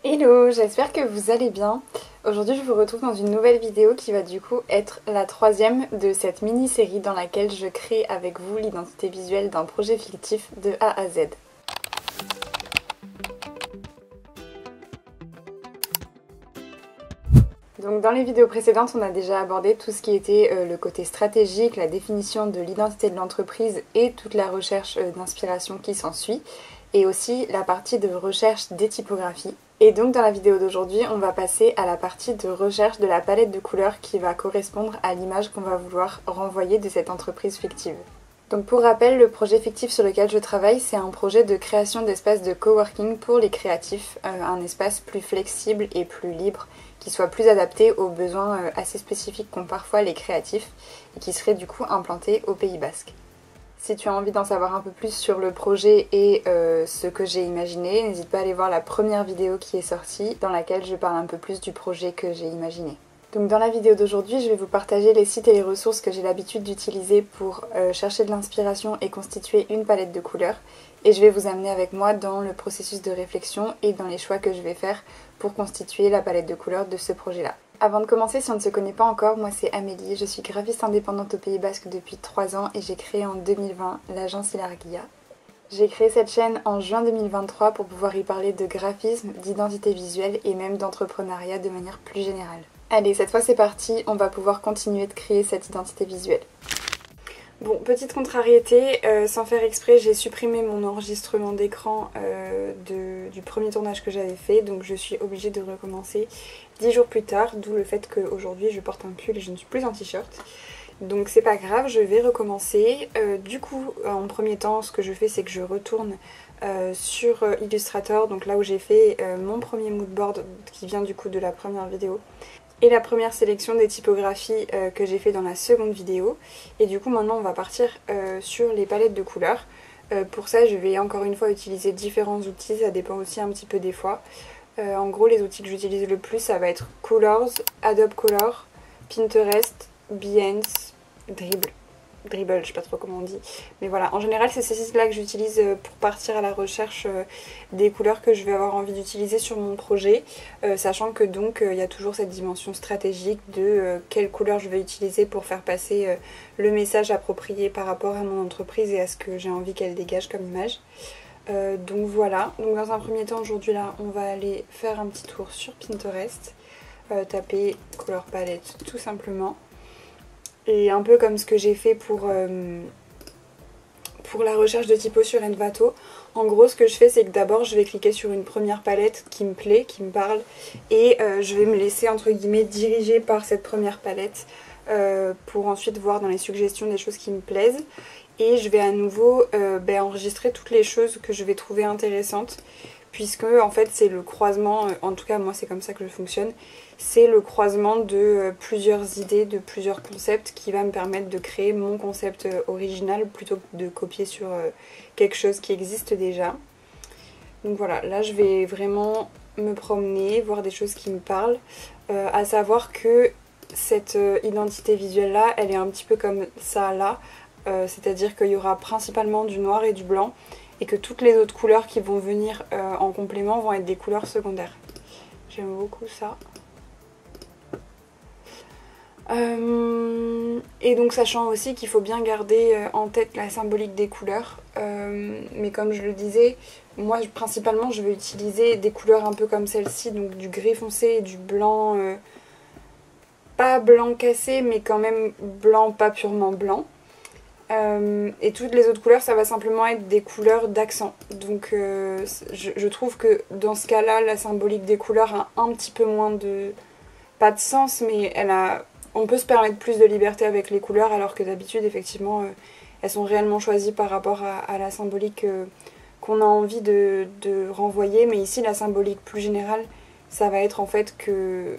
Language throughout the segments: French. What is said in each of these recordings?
Hello, j'espère que vous allez bien. Aujourd'hui je vous retrouve dans une nouvelle vidéo qui va du coup être la troisième de cette mini-série dans laquelle je crée avec vous l'identité visuelle d'un projet fictif de A à Z. Donc dans les vidéos précédentes, on a déjà abordé tout ce qui était le côté stratégique, la définition de l'identité de l'entreprise et toute la recherche d'inspiration qui s'ensuit, et aussi la partie de recherche des typographies. Et donc dans la vidéo d'aujourd'hui, on va passer à la partie de recherche de la palette de couleurs qui va correspondre à l'image qu'on va vouloir renvoyer de cette entreprise fictive. Donc pour rappel, le projet fictif sur lequel je travaille, c'est un projet de création d'espaces de coworking pour les créatifs, un espace plus flexible et plus libre, qui soit plus adapté aux besoins assez spécifiques qu'ont parfois les créatifs et qui serait du coup implanté au Pays Basque. Si tu as envie d'en savoir un peu plus sur le projet et ce que j'ai imaginé, n'hésite pas à aller voir la première vidéo qui est sortie dans laquelle je parle un peu plus du projet que j'ai imaginé. Donc dans la vidéo d'aujourd'hui, je vais vous partager les sites et les ressources que j'ai l'habitude d'utiliser pour chercher de l'inspiration et constituer une palette de couleurs. Et je vais vous amener avec moi dans le processus de réflexion et dans les choix que je vais faire pour constituer la palette de couleurs de ce projet-là. Avant de commencer, si on ne se connaît pas encore, moi c'est Amélie, je suis graphiste indépendante au Pays Basque depuis 3 ans et j'ai créé en 2020 l'agence Ilargia. J'ai créé cette chaîne en juin 2023 pour pouvoir y parler de graphisme, d'identité visuelle et même d'entrepreneuriat de manière plus générale. Allez, cette fois c'est parti, on va pouvoir continuer de créer cette identité visuelle. Bon, petite contrariété, sans faire exprès, j'ai supprimé mon enregistrement d'écran du premier tournage que j'avais fait, donc je suis obligée de recommencer 10 jours plus tard, d'où le fait qu'aujourd'hui je porte un pull et je ne suis plus en t-shirt. Donc c'est pas grave, je vais recommencer. Du coup, en premier temps, ce que je fais, c'est que je retourne sur Illustrator, donc là où j'ai fait mon premier moodboard qui vient du coup de la première vidéo. Et la première sélection des typographies que j'ai fait dans la seconde vidéo. Et du coup maintenant on va partir sur les palettes de couleurs. Pour ça je vais encore une fois utiliser différents outils, ça dépend aussi un petit peu des fois. En gros les outils que j'utilise le plus ça va être Colors, Adobe Color, Pinterest, Behance, Dribble, je sais pas trop comment on dit. Mais voilà, en général c'est ces sites là que j'utilise pour partir à la recherche des couleurs que je vais avoir envie d'utiliser sur mon projet. Sachant que donc il y a toujours cette dimension stratégique de quelle couleur je vais utiliser pour faire passer le message approprié par rapport à mon entreprise et à ce que j'ai envie qu'elle dégage comme image. Donc voilà, donc dans un premier temps aujourd'hui là on va aller faire un petit tour sur Pinterest, taper Color Palette tout simplement. Et un peu comme ce que j'ai fait pour la recherche de typo sur Envato. En gros ce que je fais c'est que d'abord je vais cliquer sur une première palette qui me plaît, qui me parle. Et je vais me laisser entre guillemets diriger par cette première palette pour ensuite voir dans les suggestions des choses qui me plaisent. Et je vais à nouveau enregistrer toutes les choses que je vais trouver intéressantes. Puisque en fait c'est le croisement, en tout cas moi c'est comme ça que je fonctionne, c'est le croisement de plusieurs idées, de plusieurs concepts qui va me permettre de créer mon concept original plutôt que de copier sur quelque chose qui existe déjà. Donc voilà, là je vais vraiment me promener, voir des choses qui me parlent, à savoir que cette identité visuelle là, elle est un petit peu comme ça là, c'est-à-dire qu'il y aura principalement du noir et du blanc, et que toutes les autres couleurs qui vont venir en complément vont être des couleurs secondaires. J'aime beaucoup ça. Et donc sachant aussi qu'il faut bien garder en tête la symbolique des couleurs. Mais comme je le disais, moi principalement je vais utiliser des couleurs un peu comme celle-ci, donc du gris foncé et du blanc, pas blanc cassé mais quand même blanc pas purement blanc. Et toutes les autres couleurs ça va simplement être des couleurs d'accent. Donc je trouve que dans ce cas là la symbolique des couleurs a un petit peu moins de, pas de sens, mais on peut se permettre plus de liberté avec les couleurs alors que d'habitude effectivement elles sont réellement choisies par rapport à la symbolique qu'on a envie de renvoyer. Mais ici la symbolique plus générale ça va être en fait que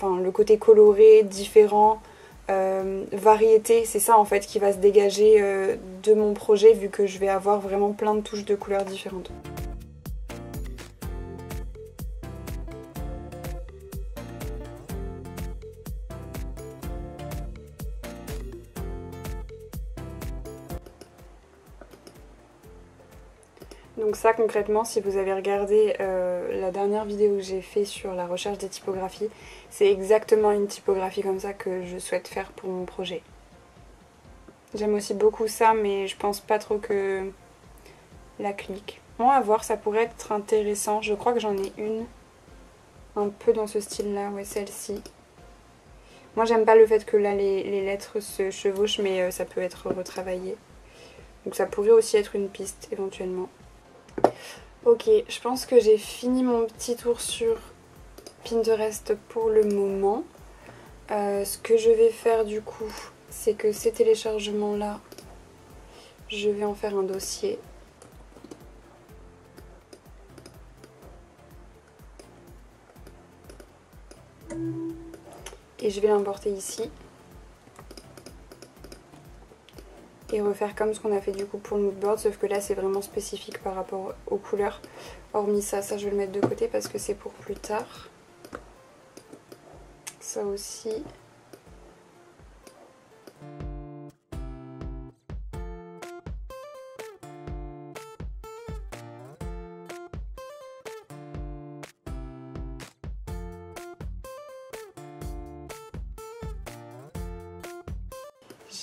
le côté coloré, différent, variété, c'est ça en fait qui va se dégager de mon projet vu que je vais avoir vraiment plein de touches de couleurs différentes. Donc ça concrètement, si vous avez regardé la dernière vidéo que j'ai fait sur la recherche des typographies, c'est exactement une typographie comme ça que je souhaite faire pour mon projet. J'aime aussi beaucoup ça, mais je pense pas trop que la clique. Bon, à voir, ça pourrait être intéressant. Je crois que j'en ai une un peu dans ce style-là, ouais, celle-ci. Moi, j'aime pas le fait que là, les lettres se chevauchent, mais ça peut être retravaillé. Donc ça pourrait aussi être une piste, éventuellement. Ok, je pense que j'ai fini mon petit tour sur Pinterest pour le moment. Ce que je vais faire du coup, c'est que ces téléchargements-là, je vais en faire un dossier. Et je vais l'importer ici. Et refaire comme ce qu'on a fait du coup pour le moodboard, sauf que là c'est vraiment spécifique par rapport aux couleurs. Hormis ça, je vais le mettre de côté parce que c'est pour plus tard. Ça aussi.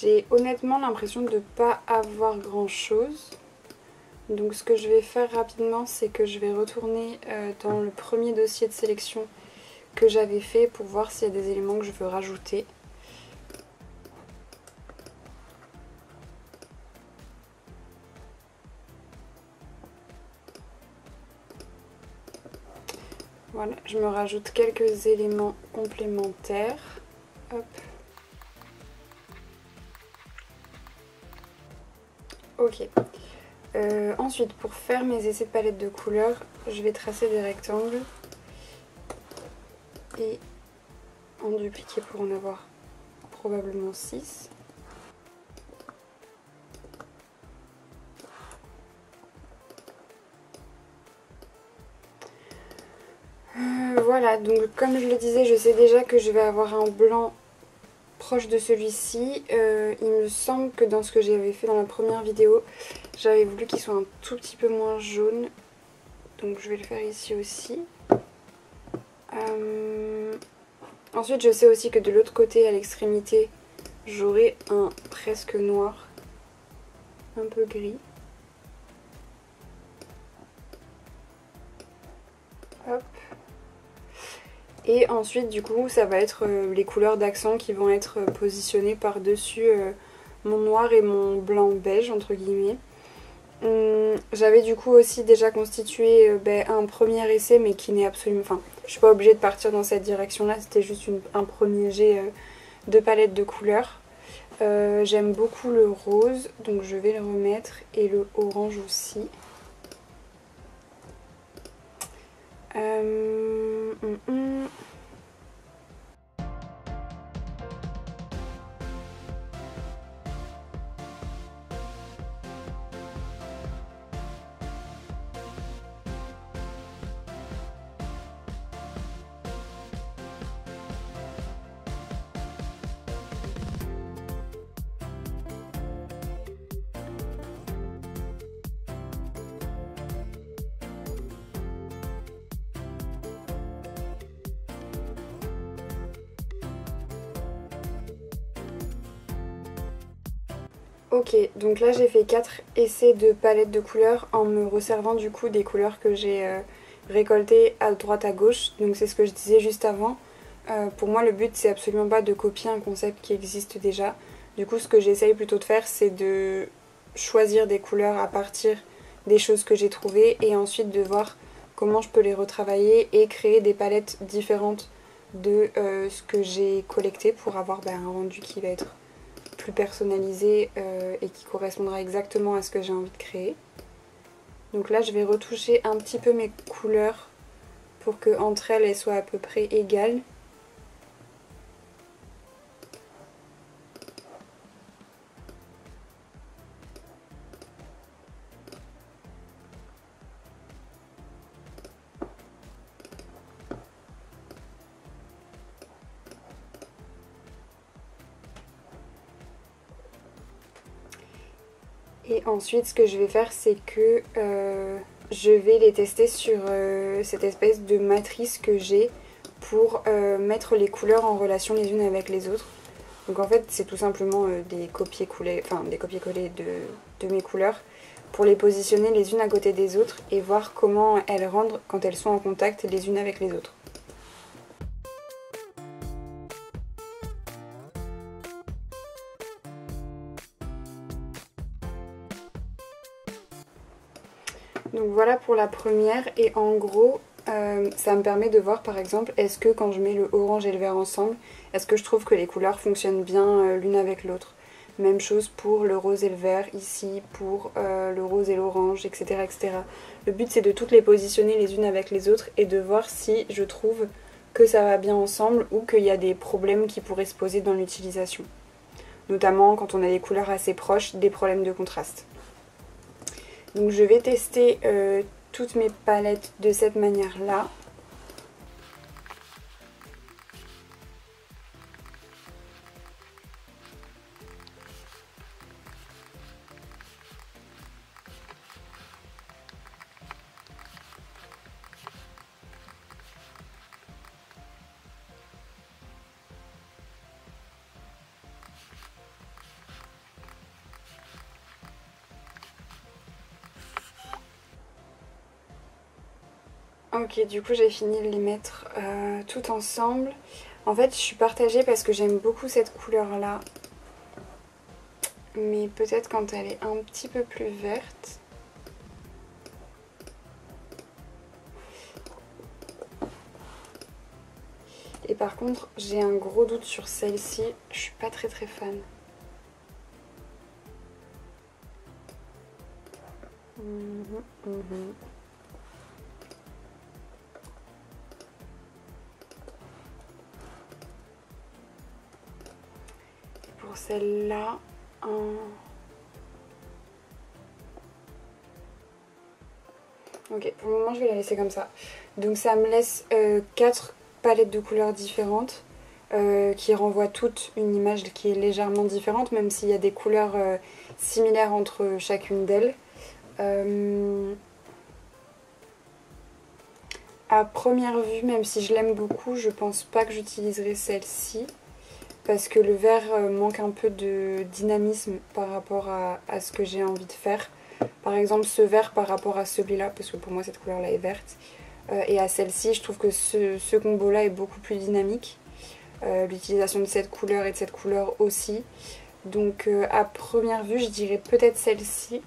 J'ai honnêtement l'impression de ne pas avoir grand chose. Donc ce que je vais faire rapidement, c'est que je vais retourner dans le premier dossier de sélection que j'avais fait pour voir s'il y a des éléments que je veux rajouter. Voilà, je me rajoute quelques éléments complémentaires. Hop. Ok. Ensuite, pour faire mes essais de palette de couleurs, je vais tracer des rectangles et en dupliquer pour en avoir probablement 6. Voilà, donc comme je le disais, je sais déjà que je vais avoir un blanc proche de celui-ci. Il me semble que dans ce que j'avais fait dans la première vidéo, j'avais voulu qu'il soit un tout petit peu moins jaune. Donc je vais le faire ici aussi. Ensuite, je sais aussi que de l'autre côté, à l'extrémité, j'aurai un presque noir, un peu gris. Hop. Et ensuite, du coup, ça va être les couleurs d'accent qui vont être positionnées par-dessus mon noir et mon blanc beige, entre guillemets. J'avais du coup aussi déjà constitué un premier essai, mais qui n'est absolument... Enfin, je suis pas obligée de partir dans cette direction-là, c'était juste un premier jet de palette de couleurs. J'aime beaucoup le rose, donc je vais le remettre, et le orange aussi. Ok, donc là j'ai fait 4 essais de palette de couleurs en me resservant du coup des couleurs que j'ai récoltées à droite à gauche. Donc c'est ce que je disais juste avant. Pour moi le but c'est absolument pas de copier un concept qui existe déjà. Du coup ce que j'essaye plutôt de faire c'est de choisir des couleurs à partir des choses que j'ai trouvées et ensuite de voir comment je peux les retravailler et créer des palettes différentes de ce que j'ai collecté pour avoir un rendu qui va être plus personnalisé et qui correspondra exactement à ce que j'ai envie de créer. Donc là je vais retoucher un petit peu mes couleurs pour que entre elles elles soient à peu près égales. Et ensuite ce que je vais faire c'est que je vais les tester sur cette espèce de matrice que j'ai pour mettre les couleurs en relation les unes avec les autres. Donc en fait c'est tout simplement des copier-coller de mes couleurs pour les positionner les unes à côté des autres et voir comment elles rendent quand elles sont en contact les unes avec les autres. Donc voilà pour la première et en gros ça me permet de voir par exemple est-ce que quand je mets le orange et le vert ensemble, est-ce que je trouve que les couleurs fonctionnent bien l'une avec l'autre. Même chose pour le rose et le vert ici, pour le rose et l'orange, etc., etc. Le but c'est de toutes les positionner les unes avec les autres et de voir si je trouve que ça va bien ensemble ou qu'il y a des problèmes qui pourraient se poser dans l'utilisation. Notamment quand on a des couleurs assez proches, des problèmes de contraste. Donc je vais tester toutes mes palettes de cette manière-là. Ok, du coup j'ai fini de les mettre toutes ensemble. En fait je suis partagée parce que j'aime beaucoup cette couleur là. Mais peut-être quand elle est un petit peu plus verte. Et par contre j'ai un gros doute sur celle-ci, je suis pas très fan. Pour celle-là, ok, pour le moment je vais la laisser comme ça. Donc ça me laisse 4 palettes de couleurs différentes qui renvoient toutes une image qui est légèrement différente, même s'il y a des couleurs similaires entre chacune d'elles. À première vue, même si je l'aime beaucoup, je pense pas que j'utiliserai celle-ci. Parce que le vert manque un peu de dynamisme par rapport à ce que j'ai envie de faire. Par exemple ce vert par rapport à celui-là, parce que pour moi cette couleur là est verte. Et à celle-ci, je trouve que ce combo là est beaucoup plus dynamique. L'utilisation de cette couleur et de cette couleur aussi. Donc à première vue je dirais peut-être celle-ci.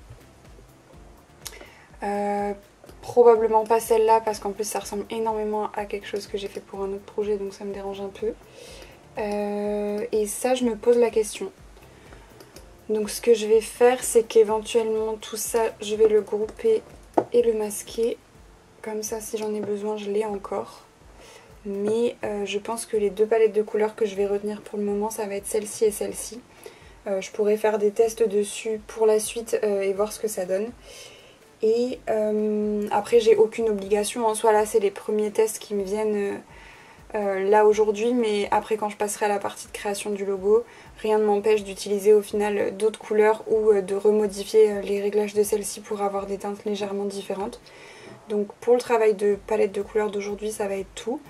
Probablement pas celle-là parce qu'en plus ça ressemble énormément à quelque chose que j'ai fait pour un autre projet, donc ça me dérange un peu. Et ça je me pose la question. Donc ce que je vais faire c'est qu'éventuellement tout ça je vais le grouper et le masquer. Comme ça si j'en ai besoin je l'ai encore. Mais je pense que les deux palettes de couleurs que je vais retenir pour le moment ça va être celle-ci et celle-ci. Je pourrais faire des tests dessus pour la suite et voir ce que ça donne. Et après j'ai aucune obligation en soi, là c'est les premiers tests qui me viennent là aujourd'hui, mais après quand je passerai à la partie de création du logo, rien ne m'empêche d'utiliser au final d'autres couleurs ou de remodifier les réglages de celle-ci pour avoir des teintes légèrement différentes. Donc pour le travail de palette de couleurs d'aujourd'hui ça va être tout,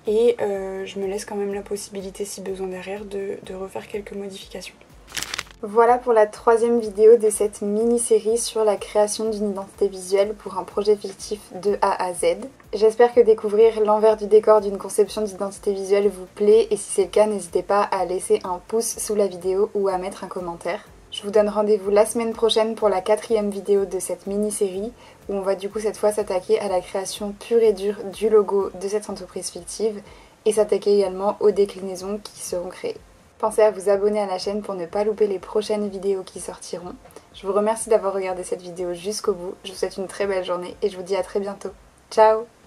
et je me laisse quand même la possibilité si besoin derrière de refaire quelques modifications. Voilà pour la troisième vidéo de cette mini-série sur la création d'une identité visuelle pour un projet fictif de A à Z. J'espère que découvrir l'envers du décor d'une conception d'identité visuelle vous plaît, et si c'est le cas, n'hésitez pas à laisser un pouce sous la vidéo ou à mettre un commentaire. Je vous donne rendez-vous la semaine prochaine pour la quatrième vidéo de cette mini-série où on va du coup cette fois s'attaquer à la création pure et dure du logo de cette entreprise fictive et s'attaquer également aux déclinaisons qui seront créées. Pensez à vous abonner à la chaîne pour ne pas louper les prochaines vidéos qui sortiront. Je vous remercie d'avoir regardé cette vidéo jusqu'au bout, je vous souhaite une très belle journée et je vous dis à très bientôt. Ciao!